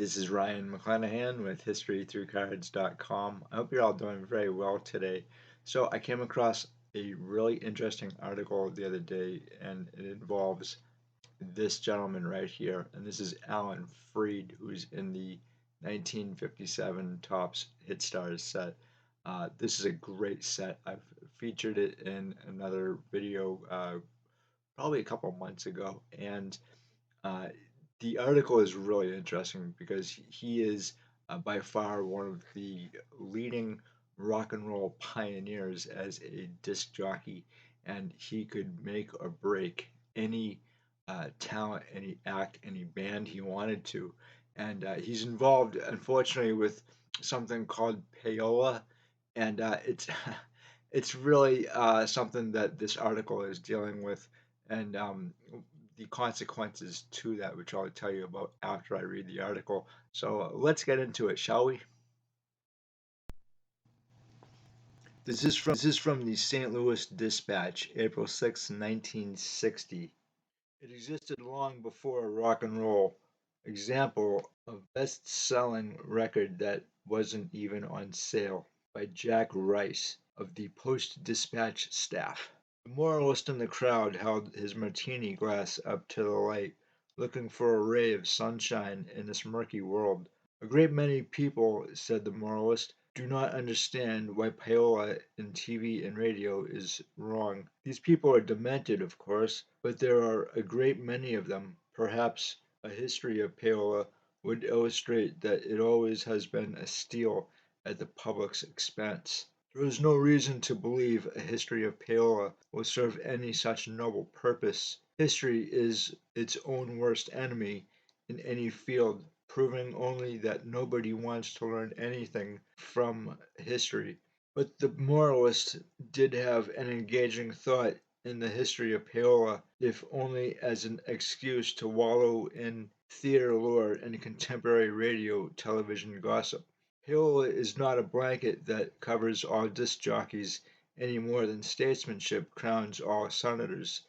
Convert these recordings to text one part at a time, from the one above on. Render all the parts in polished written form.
This is Ryan McClanahan with historythroughcards.com. I hope you're all doing very well today. So, I came across a really interesting article the other day, and it involves this gentleman right here. And this is Alan Freed, who's in the 1957 Topps Hit Stars set. This is a great set. I've featured it in another video probably a couple months ago, and uh, the article is really interesting because he is by far one of the leading rock and roll pioneers as a disc jockey, and he could make or break any talent, any act, any band he wanted to. And he's involved, unfortunately, with something called Payola, and it's really something that this article is dealing with, and the consequences to that, which I'll tell you about after I read the article. So let's get into it, shall we? This is from the St. Louis Dispatch, April 6, 1960. It existed long before rock and roll. Example of best-selling record that wasn't even on sale by Jack Rice of the Post-Dispatch staff. The moralist in the crowd held his martini glass up to the light, looking for a ray of sunshine in this murky world. A great many people, said the moralist, do not understand why Payola in TV and radio is wrong. These people are demented, of course, but there are a great many of them. Perhaps a history of Payola would illustrate that it always has been a steal at the public's expense. There is no reason to believe a history of Payola will serve any such noble purpose. History is its own worst enemy in any field, proving only that nobody wants to learn anything from history. But the moralist did have an engaging thought in the history of Payola, if only as an excuse to wallow in theater lore and contemporary radio television gossip. Payola is not a blanket that covers all disc jockeys any more than statesmanship crowns all senators.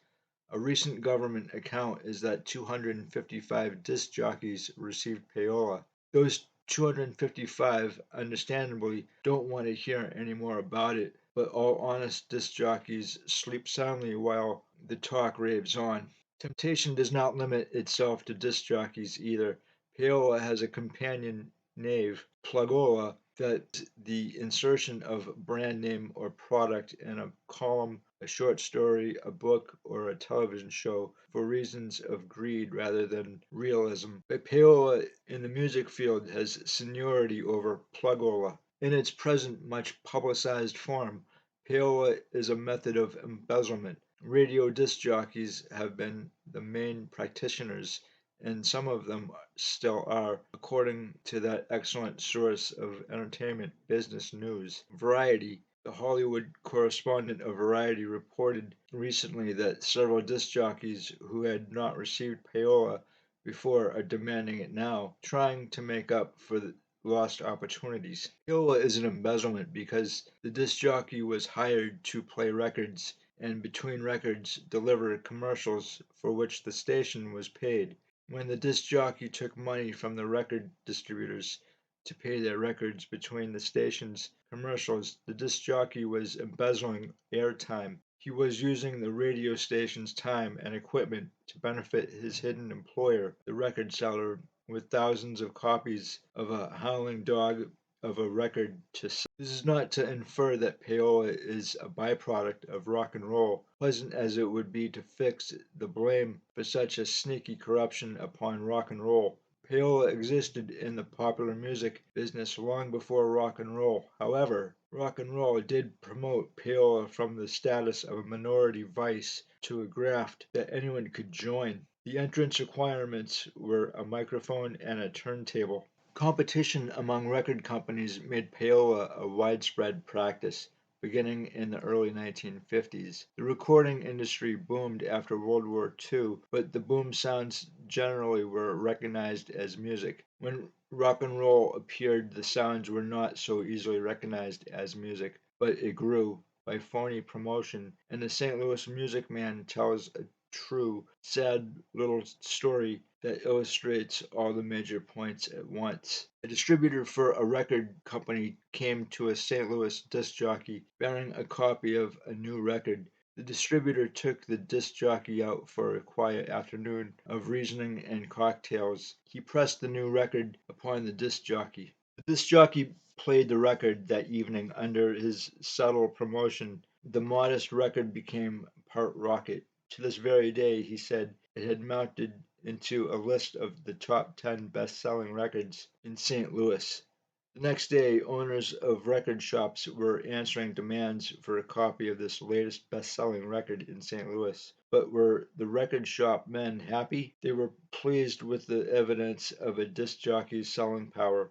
A recent government account is that 255 disc jockeys received payola. Those 255, understandably, don't want to hear any more about it, but all honest disc jockeys sleep soundly while the talk raves on. Temptation does not limit itself to disc jockeys either. Payola has a companion knave, Plugola, that the insertion of brand name or product in a column, a short story, a book, or a television show for reasons of greed rather than realism. But Payola in the music field has seniority over Plugola. In its present much publicized form, Payola is a method of embezzlement. Radio disc jockeys have been the main practitioners, and some of them still are, according to that excellent source of entertainment business news, Variety. The Hollywood correspondent of Variety reported recently that several disc jockeys who had not received payola before are demanding it now, trying to make up for the lost opportunities. Payola is an embezzlement because the disc jockey was hired to play records and between records deliver commercials for which the station was paid. When the disc jockey took money from the record distributors to pay their records between the station's commercials, the disc jockey was embezzling airtime. He was using the radio station's time and equipment to benefit his hidden employer, the record seller, with thousands of copies of a howling dog of a record to sell. This is not to infer that payola is a byproduct of rock and roll, pleasant as it would be to fix the blame for such a sneaky corruption upon rock and roll. Payola existed in the popular music business long before rock and roll. However, rock and roll did promote payola from the status of a minority vice to a graft that anyone could join. The entrance requirements were a microphone and a turntable. Competition among record companies made payola a widespread practice, beginning in the early 1950s. The recording industry boomed after World War II, but the boom sounds generally were recognized as music. When rock and roll appeared, the sounds were not so easily recognized as music, but it grew by phony promotion, and the St. Louis Music Man tells a true, sad little story that illustrates all the major points at once. A distributor for a record company came to a St. Louis disc jockey bearing a copy of a new record. The distributor took the disc jockey out for a quiet afternoon of reasoning and cocktails. He pressed the new record upon the disc jockey. The disc jockey played the record that evening under his subtle promotion. The modest record became part rocket. To this very day, he said, it had mounted into a list of the top 10 best selling records in St. Louis. The next day, owners of record shops were answering demands for a copy of this latest best selling record in St. Louis. But were the record shop men happy? They were pleased with the evidence of a disc jockey's selling power.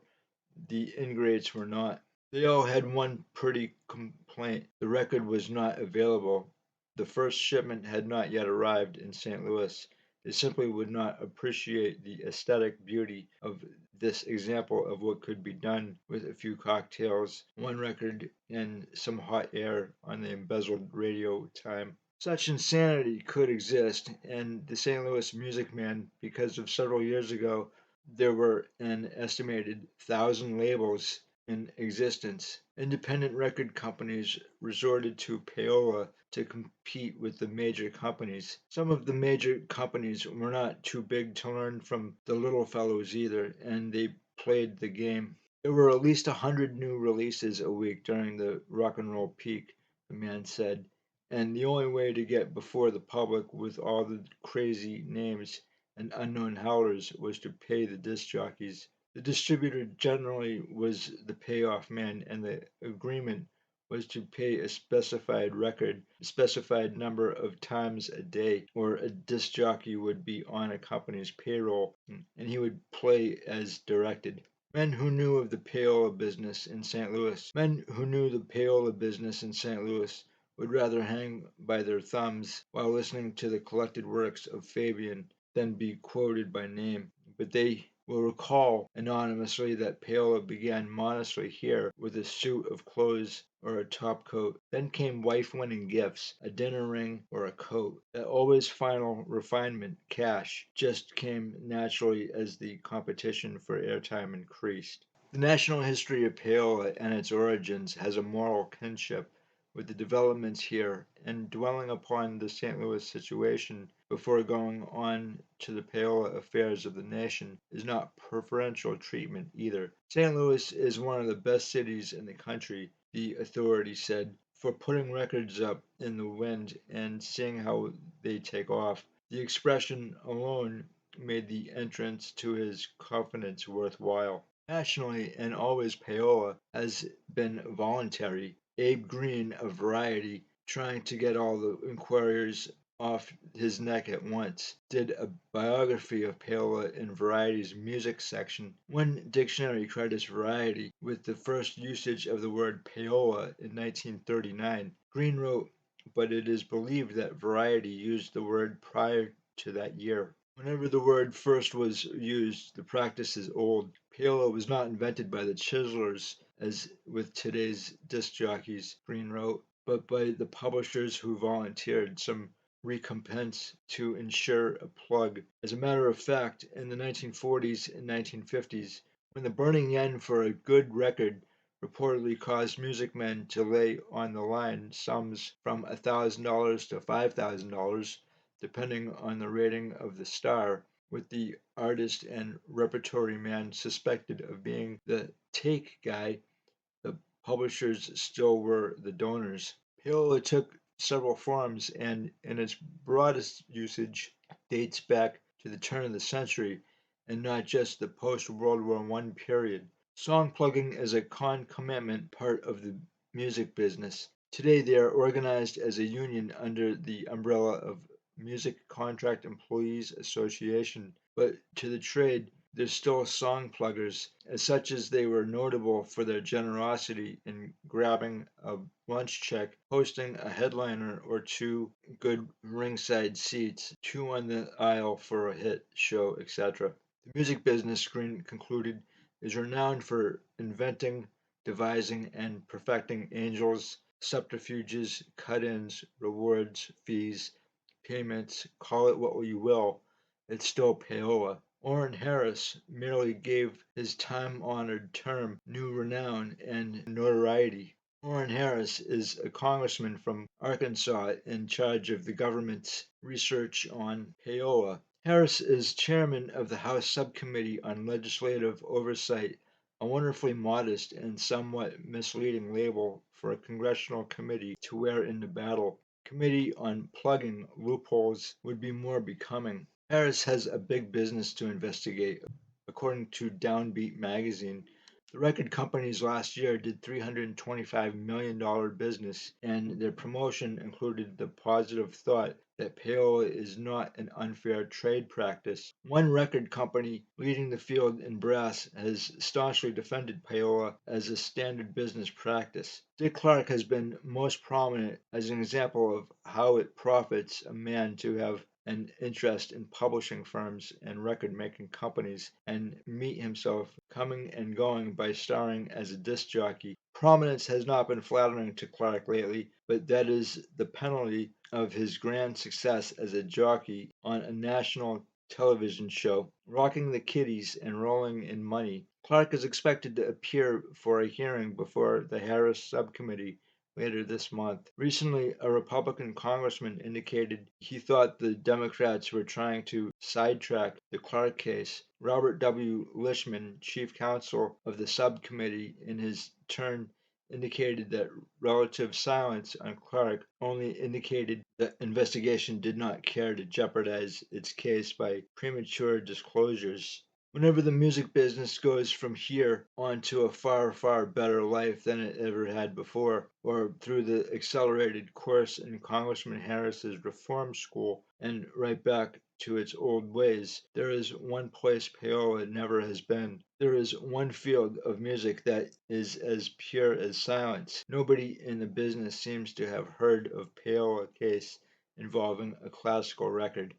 The ingrates were not. They all had one pretty complaint. The record was not available. The first shipment had not yet arrived in St. Louis. They simply would not appreciate the aesthetic beauty of this example of what could be done with a few cocktails, one record, and some hot air on the embezzled radio time. Such insanity could exist, and the St. Louis Music Man, because of several years ago there were an estimated 1,000 labels in existence. Independent record companies resorted to Payola to compete with the major companies. Some of the major companies were not too big to learn from the little fellows either, and they played the game. There were at least 100 new releases a week during the rock and roll peak, the man said, and the only way to get before the public with all the crazy names and unknown howlers was to pay the disc jockeys. The distributor generally was the payoff man, and the agreement was to pay a specified record, a specified number of times a day, or a disc jockey would be on a company's payroll, and he would play as directed. Men who knew of the payola business in St. Louis, men who knew the payola business in St. Louis would rather hang by their thumbs while listening to the collected works of Fabian than be quoted by name. But they will recall anonymously that Payola began modestly here with a suit of clothes or a top coat. Then came wife-winning gifts, a dinner ring or a coat. That always final refinement, cash, just came naturally as the competition for airtime increased. The national history of Payola and its origins has a moral kinship with the developments here, and dwelling upon the St. Louis situation before going on to the Payola affairs of the nation is not preferential treatment either. St. Louis is one of the best cities in the country, the authority said, for putting records up in the wind and seeing how they take off. The expression alone made the entrance to his confidence worthwhile. Nationally, and always Payola has been voluntary. Abe Green of Variety, trying to get all the inquirers off his neck at once, did a biography of Payola in Variety's music section. One dictionary credits Variety with the first usage of the word payola in 1939. Green wrote, but it is believed that Variety used the word prior to that year. Whenever the word first was used, the practice is old. Payola was not invented by the chiselers, as with today's disc jockeys, Green wrote, but by the publishers who volunteered some recompense to ensure a plug. As a matter of fact, in the 1940s and 1950s, when the burning yen for a good record reportedly caused music men to lay on the line sums from $1,000 to $5,000, depending on the rating of the star, with the artist and repertory man suspected of being the take guy, the publishers still were the donors. Payola took several forms and, in its broadest usage, dates back to the turn of the century and not just the post-World War I period. Song plugging is a concomitant part of the music business. Today they are organized as a union under the umbrella of Music Contract Employees Association, but to the trade they're still song pluggers. As such as they were notable for their generosity in grabbing a lunch check, hosting a headliner or two, good ringside seats, two on the aisle for a hit show, etc. The music business, Green concluded, is renowned for inventing, devising, and perfecting angels, subterfuges, cut-ins, rewards, fees, payments, call it what you will, it's still Payola. Orrin Harris merely gave his time-honored term new renown and notoriety. Orrin Harris is a congressman from Arkansas in charge of the government's research on Payola. Harris is chairman of the House Subcommittee on Legislative Oversight, a wonderfully modest and somewhat misleading label for a congressional committee to wear in the battle. Committee on plugging loopholes would be more becoming. Harris has a big business to investigate. According to Downbeat magazine, the record companies last year did $325 million business, and their promotion included the positive thought that payola is not an unfair trade practice. One record company leading the field in brass has staunchly defended payola as a standard business practice. Dick Clark has been most prominent as an example of how it profits a man to have an interest in publishing firms and record making companies and meet himself coming and going by starring as a disc jockey. Prominence has not been flattering to Clark lately, but that is the penalty of his grand success as a jockey on a national television show, Rocking the Kiddies and Rolling in Money. Clark is expected to appear for a hearing before the Harris Subcommittee later this month. Recently, a Republican congressman indicated he thought the Democrats were trying to sidetrack the Clark case. Robert W. Lishman, chief counsel of the subcommittee, in his turn indicated that relative silence on Clark only indicated the investigation did not care to jeopardize its case by premature disclosures. Whenever the music business goes from here on to a far, far better life than it ever had before, or through the accelerated course in Congressman Harris's reform school and right back to its old ways, there is one place Payola never has been. There is one field of music that is as pure as silence. Nobody in the business seems to have heard of Payola case involving a classical record.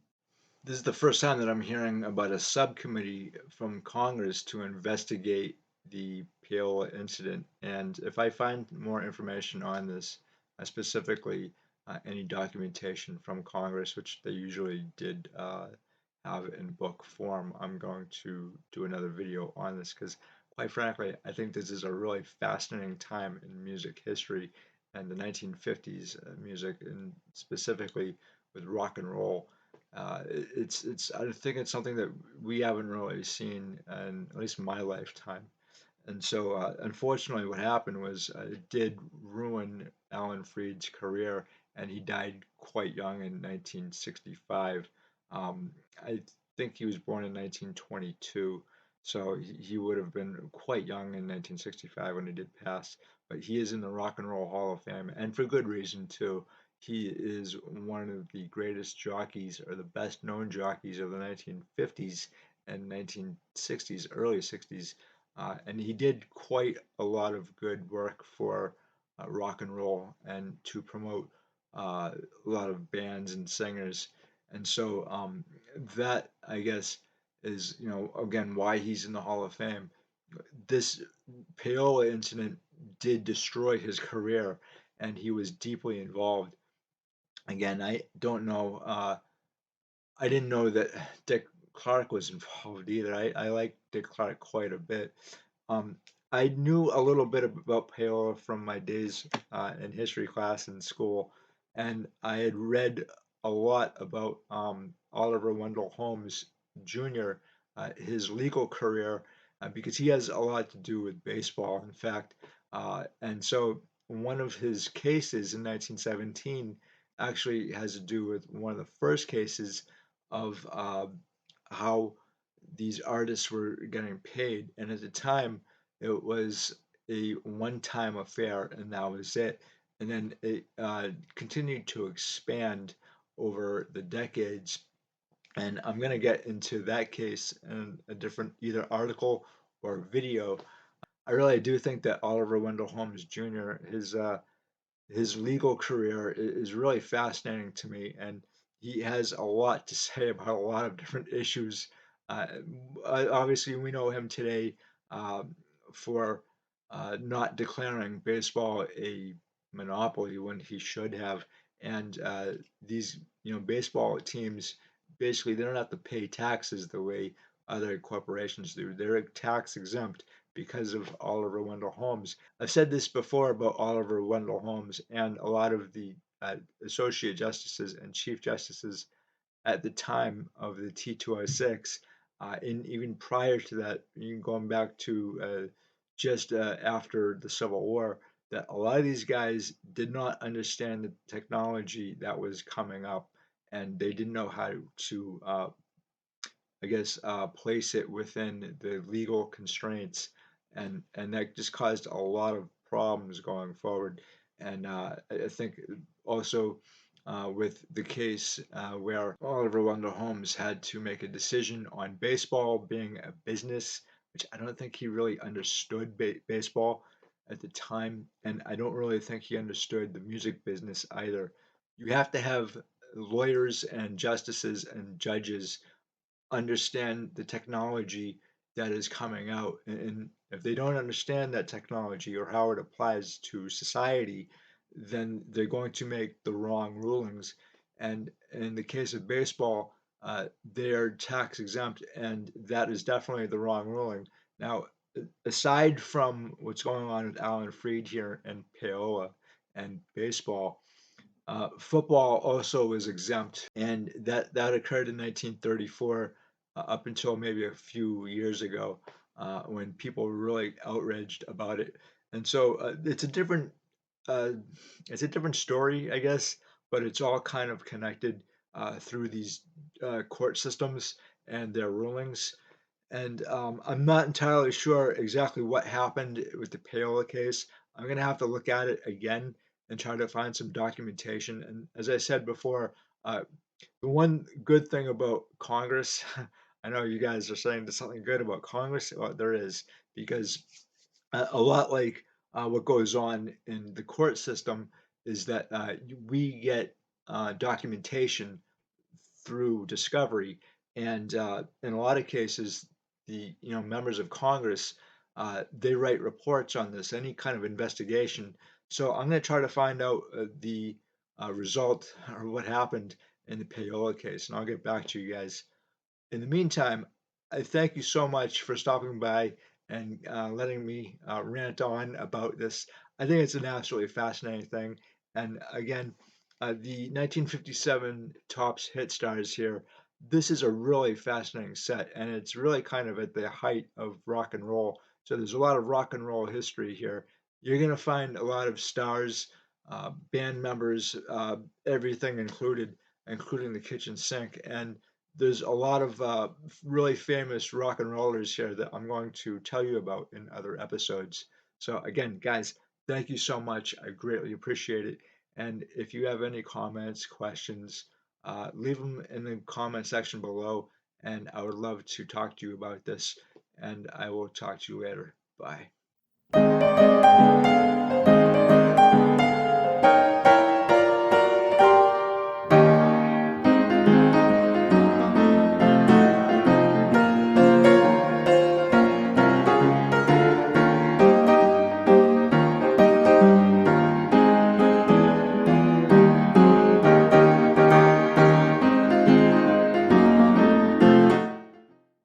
This is the first time that I'm hearing about a subcommittee from Congress to investigate the Payola incident. And if I find more information on this, specifically any documentation from Congress, which they usually did have in book form, I'm going to do another video on this because, quite frankly, I think this is a really fascinating time in music history and the 1950s music, and specifically with rock and roll. It's I think it's something that we haven't really seen in at least my lifetime. And so, unfortunately, what happened was it did ruin Alan Freed's career, and he died quite young in 1965. I think he was born in 1922, so he would have been quite young in 1965 when he did pass. But he is in the Rock and Roll Hall of Fame, and for good reason too. He is one of the greatest jockeys, or the best known jockeys of the 1950s and 1960s, early 60s, and he did quite a lot of good work for rock and roll and to promote a lot of bands and singers. And so that, I guess, is, again, why he's in the Hall of Fame. This Payola incident did destroy his career, and he was deeply involved. Again, I don't know. I didn't know that Dick Clark was involved either. I like Dick Clark quite a bit. Um, I knew a little bit about Payola from my days in history class in school, and I had read a lot about Oliver Wendell Holmes Jr., his legal career, because he has a lot to do with baseball, in fact. And so one of his cases in 1917 actually has to do with one of the first cases of how these artists were getting paid. And at the time, it was a one-time affair, and that was it. And then it continued to expand over the decades. And I'm going to get into that case in a different either article or video. I really do think that Oliver Wendell Holmes Jr., his legal career is really fascinating to me, and he has a lot to say about a lot of different issues. Uh, Obviously, we know him today um, for not declaring baseball a monopoly when he should have, and these baseball teams basically they don't have to pay taxes the way other corporations do. They're tax exempt because of Oliver Wendell Holmes. I've said this before about Oliver Wendell Holmes and a lot of the associate justices and chief justices at the time of the T206, and even prior to that, going back to just after the Civil War, that a lot of these guys did not understand the technology that was coming up, and they didn't know how to I guess, place it within the legal constraints, and that just caused a lot of problems going forward. And I think also with the case where Oliver Wendell Holmes had to make a decision on baseball being a business, which I don't think he really understood baseball at the time, and I don't really think he understood the music business either. You have to have lawyers and justices and judges understand the technology that is coming out. And if they don't understand that technology or how it applies to society, then they're going to make the wrong rulings. And in the case of baseball, they're tax exempt, and that is definitely the wrong ruling. Now, aside from what's going on with Alan Freed here and Payola and baseball, football also was exempt, and that occurred in 1934, up until maybe a few years ago, when people were really outraged about it. And so uh, it's a different story, I guess, but it's all kind of connected through these court systems and their rulings. And I'm not entirely sure exactly what happened with the Payola case. I'm going to have to look at it again and try to find some documentation. And as I said before, uh, the one good thing about Congress, I know you guys are saying there's something good about Congress. Well, there is, because a lot like what goes on in the court system is that we get documentation through discovery, and in a lot of cases, the members of Congress they write reports on this, any kind of investigation. So I'm going to try to find out the result or what happened in the Payola case, and I'll get back to you guys. In the meantime, I thank you so much for stopping by and letting me rant on about this. I think it's an absolutely fascinating thing. And again, the 1957 Tops hit stars here. This is a really fascinating set, and it's really kind of at the height of rock and roll. So there's a lot of rock and roll history here. You're going to find a lot of stars, band members, everything included, including the kitchen sink. And there's a lot of really famous rock and rollers here that I'm going to tell you about in other episodes. So, again, guys, thank you so much. I greatly appreciate it. And if you have any comments, questions, leave them in the comment section below. And I would love to talk to you about this. And I will talk to you later. Bye.